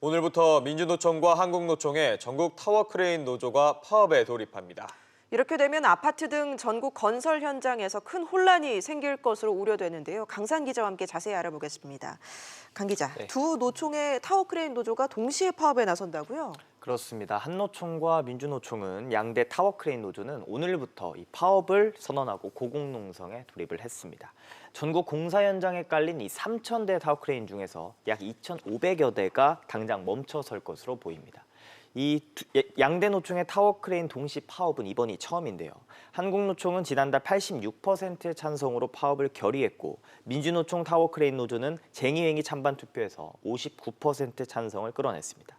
오늘부터 민주노총과 한국노총의 전국 타워크레인 노조가 파업에 돌입합니다. 이렇게 되면 아파트 등 전국 건설 현장에서 큰 혼란이 생길 것으로 우려되는데요. 강산 기자와 함께 자세히 알아보겠습니다. 강 기자, 네. 두 노총의 타워크레인 노조가 동시에 파업에 나선다고요? 그렇습니다. 한노총과 민주노총은 양대 타워크레인 노조는 오늘부터 이 파업을 선언하고 고공농성에 돌입을 했습니다. 전국 공사 현장에 깔린 이 3,000대 타워크레인 중에서 약 2,500여 대가 당장 멈춰설 것으로 보입니다. 이 양대 노총의 타워크레인 동시 파업은 이번이 처음인데요. 한국노총은 지난달 86%의 찬성으로 파업을 결의했고 민주노총 타워크레인 노조는 쟁의행위 찬반 투표에서 59% 찬성을 끌어냈습니다.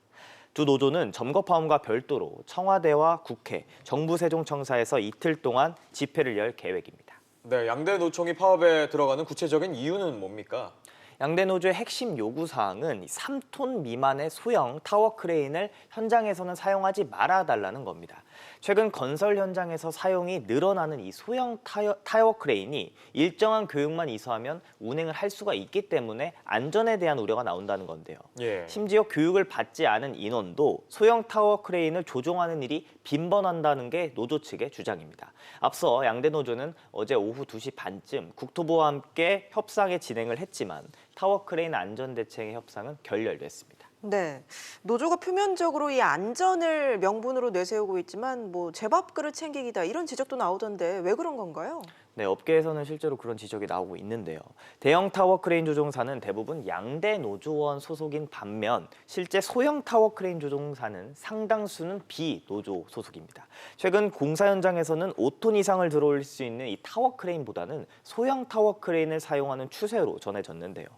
두 노조는 점거파업과 별도로 청와대와 국회, 정부 세종청사에서 이틀 동안 집회를 열 계획입니다. 네, 양대 노총이 파업에 들어가는 구체적인 이유는 뭡니까? 양대 노조의 핵심 요구사항은 3톤 미만의 소형 타워 크레인을 현장에서는 사용하지 말아달라는 겁니다. 최근 건설 현장에서 사용이 늘어나는 이 소형 타워 크레인이 일정한 교육만 이수하면 운행을 할 수가 있기 때문에 안전에 대한 우려가 나온다는 건데요. 심지어 교육을 받지 않은 인원도 소형 타워 크레인을 조종하는 일이 빈번한다는 게 노조 측의 주장입니다. 앞서 양대 노조는 어제 오후 2시 반쯤 국토부와 함께 협상에 진행을 했지만 타워 크레인 안전 대책의 협상은 결렬됐습니다. 네, 노조가 표면적으로 이 안전을 명분으로 내세우고 있지만 제밥그릇 챙기기다 이런 지적도 나오던데 왜 그런 건가요? 네, 업계에서는 실제로 그런 지적이 나오고 있는데요. 대형 타워 크레인 조종사는 대부분 양대 노조원 소속인 반면 실제 소형 타워 크레인 조종사는 상당수는 비노조 소속입니다. 최근 공사 현장에서는 5톤 이상을 들어올릴 수 있는 이 타워 크레인보다는 소형 타워 크레인을 사용하는 추세로 전해졌는데요.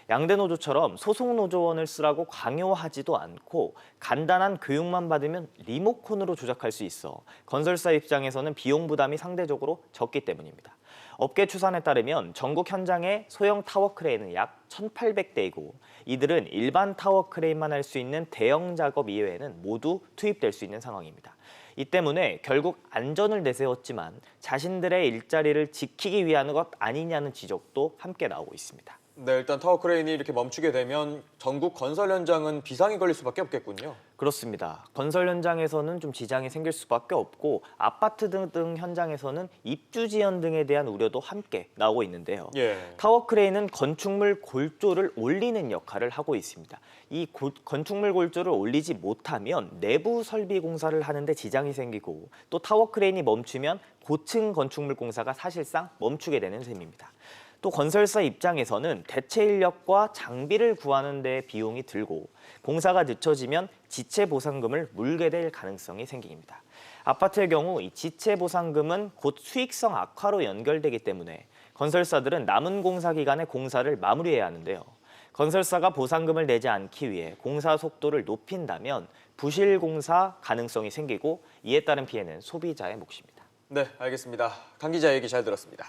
양대 노조처럼 소속 노조원을 쓰라고 강요하지도 않고 간단한 교육만 받으면 리모컨으로 조작할 수 있어 건설사 입장에서는 비용 부담이 상대적으로 적기 때문입니다. 업계 추산에 따르면 전국 현장의 소형 타워 크레인은 약 1,800대이고 이들은 일반 타워 크레인만 할 수 있는 대형 작업 이외에는 모두 투입될 수 있는 상황입니다. 이 때문에 결국 안전을 내세웠지만 자신들의 일자리를 지키기 위한 것 아니냐는 지적도 함께 나오고 있습니다. 네, 일단 타워크레인이 이렇게 멈추게 되면 전국 건설 현장은 비상이 걸릴 수밖에 없겠군요. 그렇습니다. 건설 현장에서는 좀 지장이 생길 수밖에 없고 아파트 등 현장에서는 입주 지연 등에 대한 우려도 함께 나오고 있는데요. 타워 크레인은 건축물 골조를 올리는 역할을 하고 있습니다. 이 건축물 골조를 올리지 못하면 내부 설비 공사를 하는데 지장이 생기고 또 타워 크레인이 멈추면 고층 건축물 공사가 사실상 멈추게 되는 셈입니다. 또 건설사 입장에서는 대체 인력과 장비를 구하는 데 비용이 들고 공사가 늦춰지면 지체 보상금을 물게 될 가능성이 생깁니다. 아파트의 경우 이 지체 보상금은 곧 수익성 악화로 연결되기 때문에 건설사들은 남은 공사 기간에 공사를 마무리해야 하는데요. 건설사가 보상금을 내지 않기 위해 공사 속도를 높인다면 부실 공사 가능성이 생기고 이에 따른 피해는 소비자의 몫입니다. 네, 알겠습니다. 강 기자 얘기 잘 들었습니다.